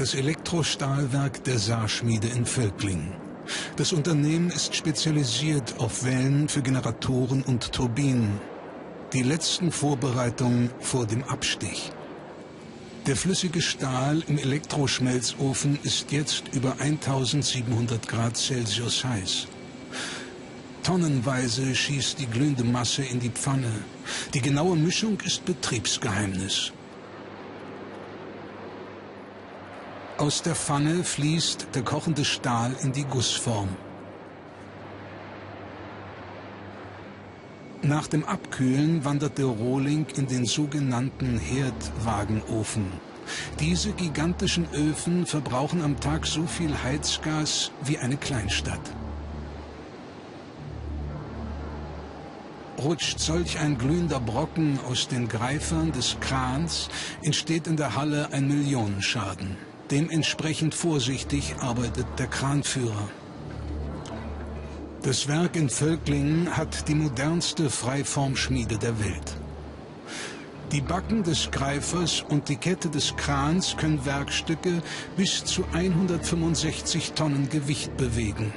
das Elektrostahlwerk der Saarschmiede in Völklingen. Das Unternehmen ist spezialisiert auf Wellen für Generatoren und Turbinen. Die letzten Vorbereitungen vor dem Abstich. Der flüssige Stahl im Elektroschmelzofen ist jetzt über 1700 Grad Celsius heiß. Tonnenweise schießt die glühende Masse in die Pfanne. Die genaue Mischung ist Betriebsgeheimnis. Aus der Pfanne fließt der kochende Stahl in die Gussform. Nach dem Abkühlen wandert der Rohling in den sogenannten Herdwagenofen. Diese gigantischen Öfen verbrauchen am Tag so viel Heizgas wie eine Kleinstadt. Rutscht solch ein glühender Brocken aus den Greifern des Krans, entsteht in der Halle ein Millionenschaden. Dementsprechend vorsichtig arbeitet der Kranführer. Das Werk in Völklingen hat die modernste Freiformschmiede der Welt. Die Backen des Greifers und die Kette des Krans können Werkstücke bis zu 165 Tonnen Gewicht bewegen.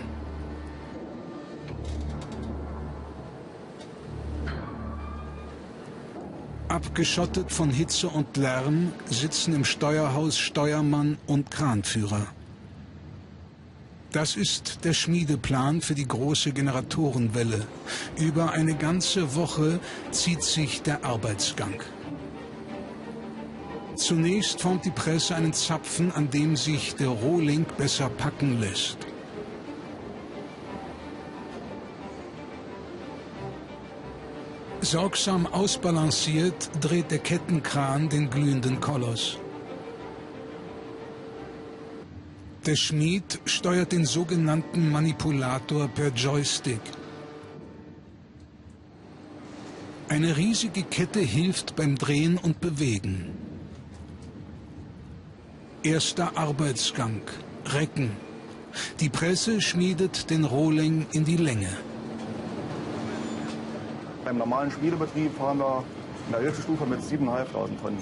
Abgeschottet von Hitze und Lärm sitzen im Steuerhaus Steuermann und Kranführer. Das ist der Schmiedeplan für die große Generatorenwelle. Über eine ganze Woche zieht sich der Arbeitsgang. Zunächst formt die Presse einen Zapfen, an dem sich der Rohling besser packen lässt. Sorgsam ausbalanciert dreht der Kettenkran den glühenden Koloss. Der Schmied steuert den sogenannten Manipulator per Joystick. Eine riesige Kette hilft beim Drehen und Bewegen. Erster Arbeitsgang, Recken. Die Presse schmiedet den Rohling in die Länge. Beim normalen Schmiedebetrieb fahren wir in der höchsten Stufe mit 7.500 Tonnen.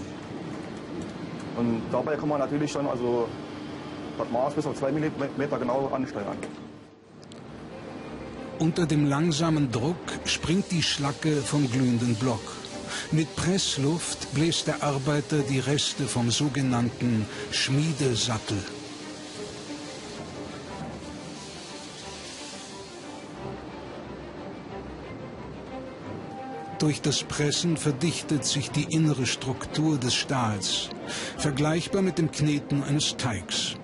Und dabei kann man natürlich schon das Maß bis auf 2 mm genau ansteuern. Unter dem langsamen Druck springt die Schlacke vom glühenden Block. Mit Pressluft bläst der Arbeiter die Reste vom sogenannten Schmiedesattel. Durch das Pressen verdichtet sich die innere Struktur des Stahls, vergleichbar mit dem Kneten eines Teigs.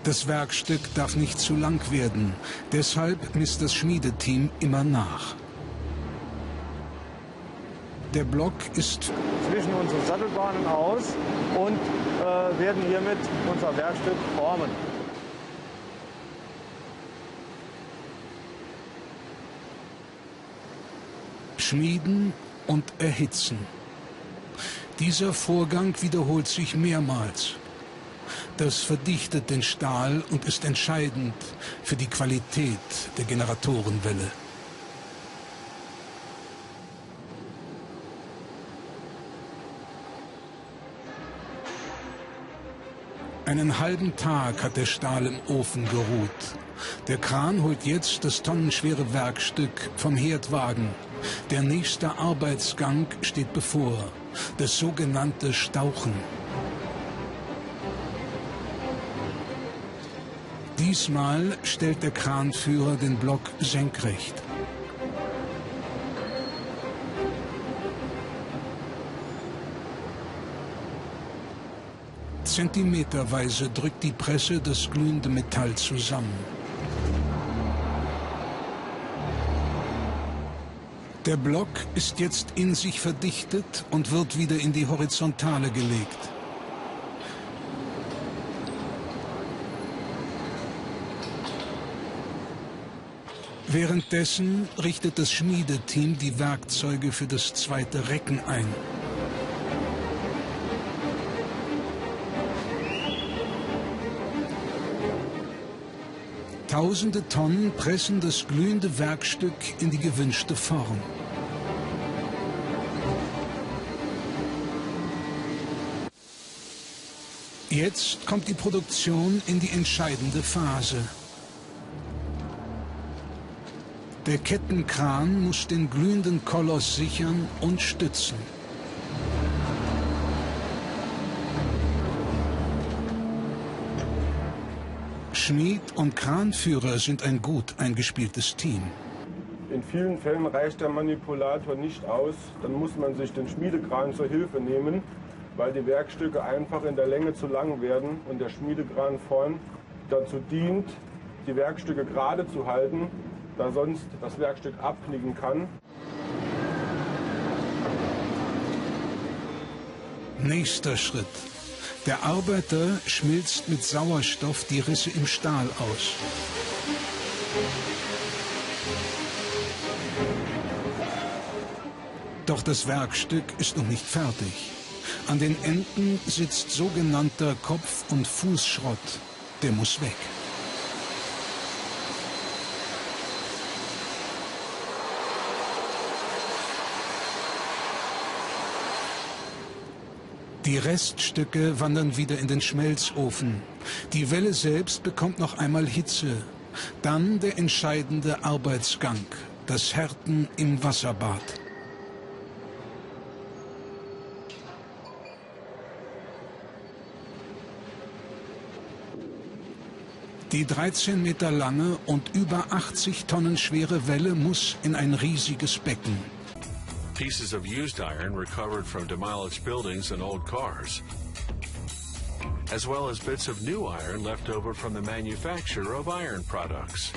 Das Werkstück darf nicht zu lang werden, deshalb misst das Schmiedeteam immer nach. Der Block ist zwischen unsere Sattelbahnen aus und werden hiermit unser Werkstück formen. Schmieden und erhitzen. Dieser Vorgang wiederholt sich mehrmals. Das verdichtet den Stahl und ist entscheidend für die Qualität der Generatorenwelle. Einen halben Tag hat der Stahl im Ofen geruht. Der Kran holt jetzt das tonnenschwere Werkstück vom Herdwagen. Der nächste Arbeitsgang steht bevor, das sogenannte Stauchen. Diesmal stellt der Kranführer den Block senkrecht. Zentimeterweise drückt die Presse das glühende Metall zusammen. Der Block ist jetzt in sich verdichtet und wird wieder in die Horizontale gelegt. Währenddessen richtet das Schmiedeteam die Werkzeuge für das zweite Recken ein. Tausende Tonnen pressen das glühende Werkstück in die gewünschte Form. Jetzt kommt die Produktion in die entscheidende Phase. Der Kettenkran muss den glühenden Koloss sichern und stützen. Schmied und Kranführer sind ein gut eingespieltes Team. In vielen Fällen reicht der Manipulator nicht aus. Dann muss man sich den Schmiedekran zur Hilfe nehmen, weil die Werkstücke einfach in der Länge zu lang werden und der Schmiedekran vorn dazu dient, die Werkstücke gerade zu halten, da sonst das Werkstück abknicken kann. Nächster Schritt. Der Arbeiter schmilzt mit Sauerstoff die Risse im Stahl aus. Doch das Werkstück ist noch nicht fertig. An den Enden sitzt sogenannter Kopf- und Fußschrott. Der muss weg. Die Reststücke wandern wieder in den Schmelzofen. Die Welle selbst bekommt noch einmal Hitze. Dann der entscheidende Arbeitsgang, das Härten im Wasserbad. Die 13 Meter lange und über 80 Tonnen schwere Welle muss in ein riesiges Becken. Pieces of used iron recovered from demolished buildings and old cars, as well as bits of new iron left over from the manufacture of iron products.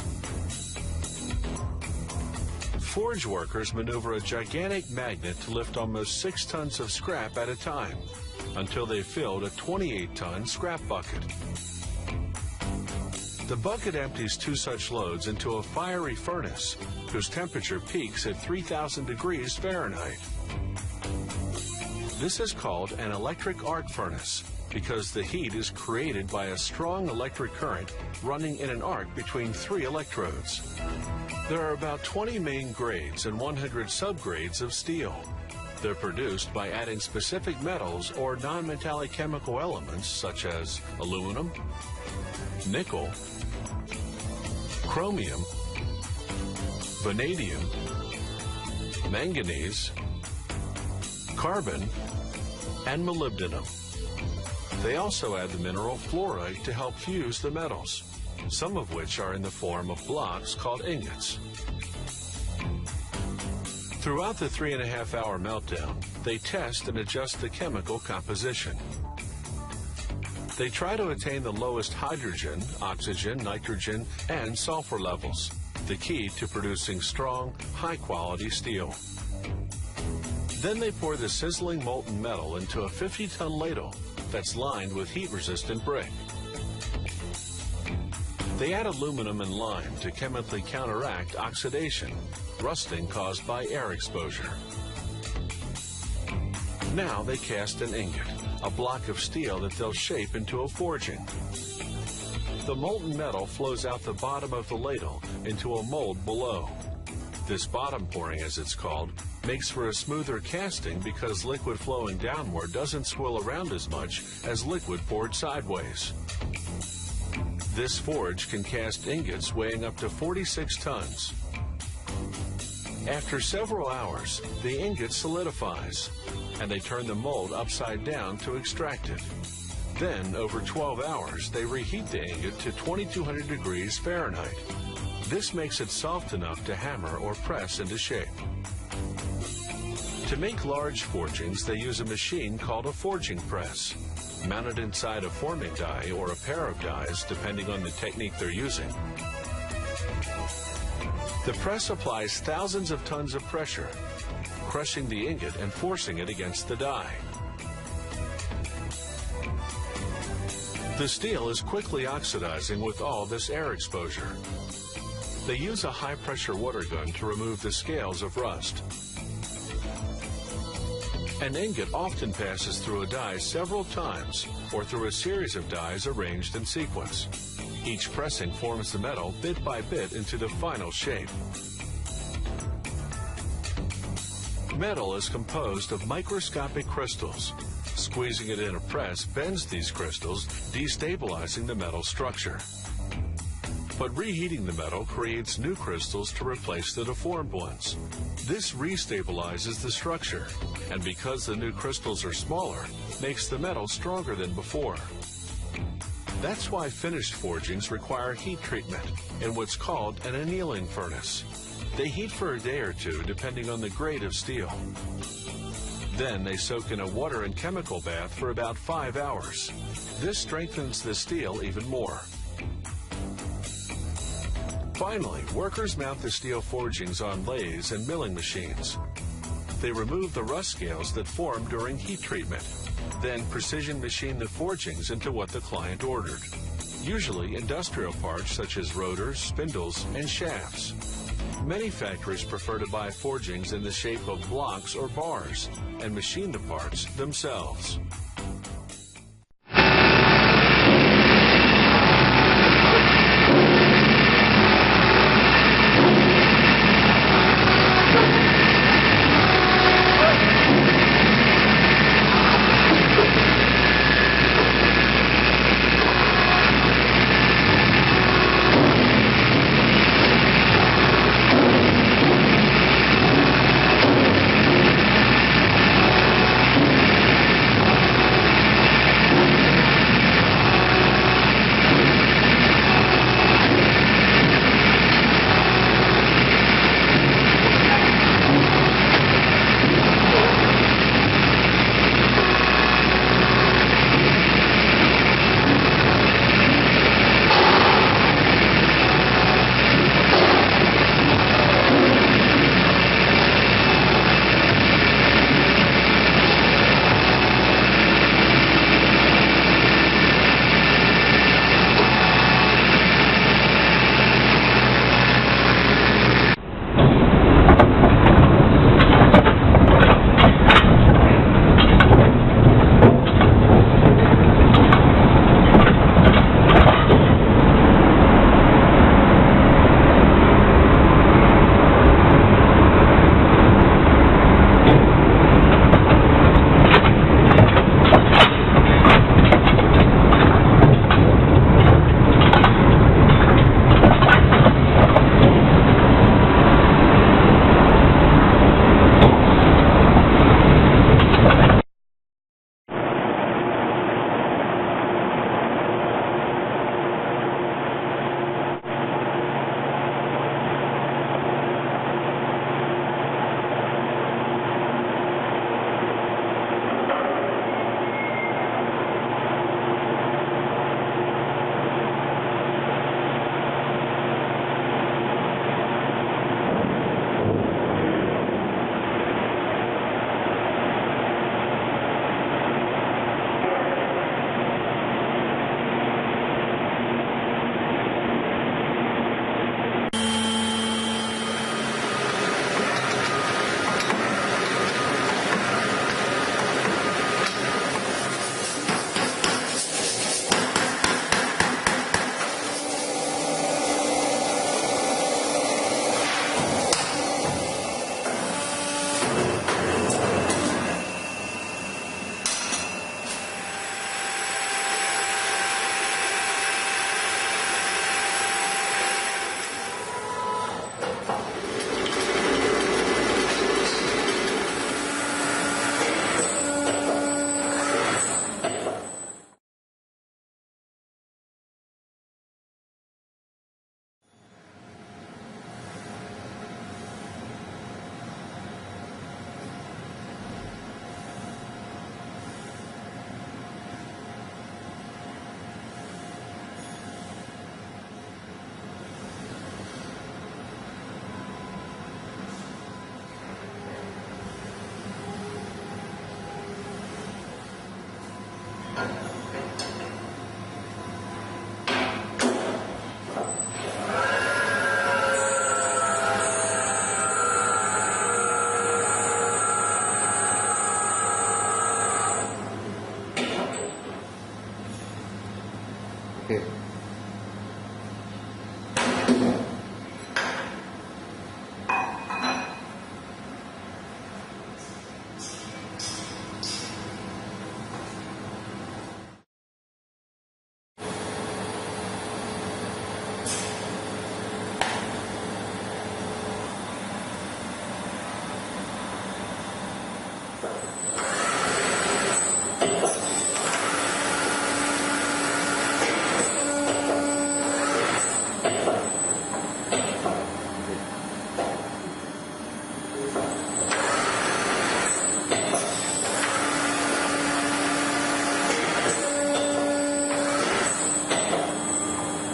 Forge workers maneuver a gigantic magnet to lift almost 6 tons of scrap at a time, until they filled a 28-ton scrap bucket. The bucket empties 2 such loads into a fiery furnace, whose temperature peaks at 3,000 degrees Fahrenheit. This is called an electric arc furnace because the heat is created by a strong electric current running in an arc between 3 electrodes. There are about 20 main grades and 100 subgrades of steel. They're produced by adding specific metals or non-metallic chemical elements such as aluminum, nickel, chromium, vanadium, manganese, carbon, and molybdenum. They also add the mineral fluorite to help fuse the metals, some of which are in the form of blocks called ingots. Throughout the 3.5-hour meltdown, they test and adjust the chemical composition. They try to attain the lowest hydrogen, oxygen, nitrogen, and sulfur levels, the key to producing strong, high-quality steel. Then they pour the sizzling molten metal into a 50-ton ladle that's lined with heat-resistant brick. They add aluminum and lime to chemically counteract oxidation, rusting caused by air exposure. Now they cast an ingot, a block of steel that they'll shape into a forging. The molten metal flows out the bottom of the ladle into a mold below. This bottom pouring, as it's called, makes for a smoother casting because liquid flowing downward doesn't swirl around as much as liquid poured sideways. This forge can cast ingots weighing up to 46 tons. After several hours, the ingot solidifies, and they turn the mold upside down to extract it. Then, over 12 hours, they reheat the ingot to 2200 degrees Fahrenheit. This makes it soft enough to hammer or press into shape. To make large forgings, they use a machine called a forging press, mounted inside a forming die or a pair of dies, depending on the technique they're using. The press applies thousands of tons of pressure, crushing the ingot and forcing it against the die. The steel is quickly oxidizing with all this air exposure. They use a high-pressure water gun to remove the scales of rust. An ingot often passes through a die several times or through a series of dies arranged in sequence. Each pressing forms the metal bit by bit into the final shape. Metal is composed of microscopic crystals. Squeezing it in a press bends these crystals, destabilizing the metal structure. But reheating the metal creates new crystals to replace the deformed ones. This restabilizes the structure, and because the new crystals are smaller, makes the metal stronger than before. That's why finished forgings require heat treatment in what's called an annealing furnace. They heat for a day or two depending on the grade of steel. Then they soak in a water and chemical bath for about 5 hours. This strengthens the steel even more. Finally, workers mount the steel forgings on lathes and milling machines. They remove the rust scales that form during heat treatment, then precision machine the forgings into what the client ordered. Usually industrial parts such as rotors, spindles, and shafts. Many factories prefer to buy forgings in the shape of blocks or bars and machine the parts themselves.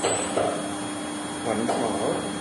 Once more.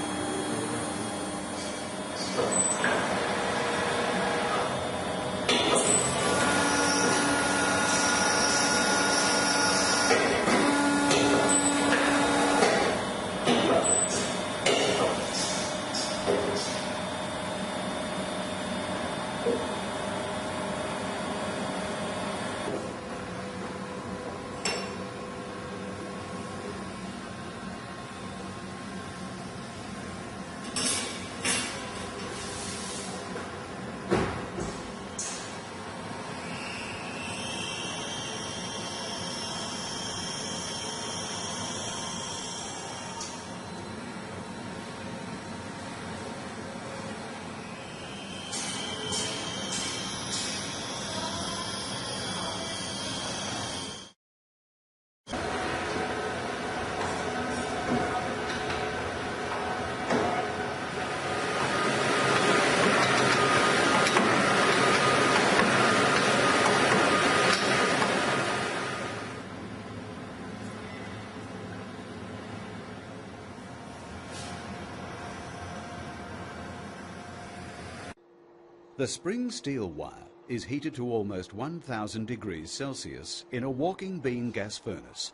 The spring steel wire is heated to almost 1000 degrees Celsius in a walking beam gas furnace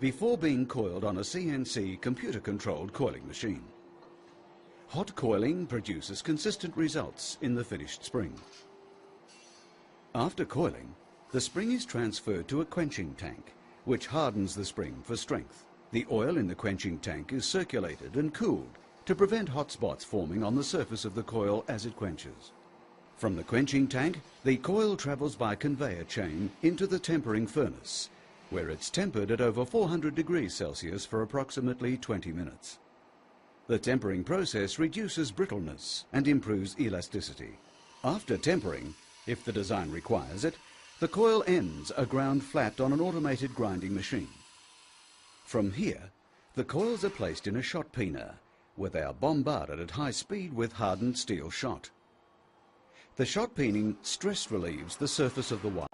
before being coiled on a CNC computer-controlled coiling machine. Hot coiling produces consistent results in the finished spring. After coiling, the spring is transferred to a quenching tank, which hardens the spring for strength. The oil in the quenching tank is circulated and cooled to prevent hot spots forming on the surface of the coil as it quenches. From the quenching tank, the coil travels by conveyor chain into the tempering furnace, where it's tempered at over 400 degrees Celsius for approximately 20 minutes. The tempering process reduces brittleness and improves elasticity. After tempering, if the design requires it, the coil ends are ground flat on an automated grinding machine. From here, the coils are placed in a shot peener, where they are bombarded at high speed with hardened steel shot. The shot peening stress relieves the surface of the wire.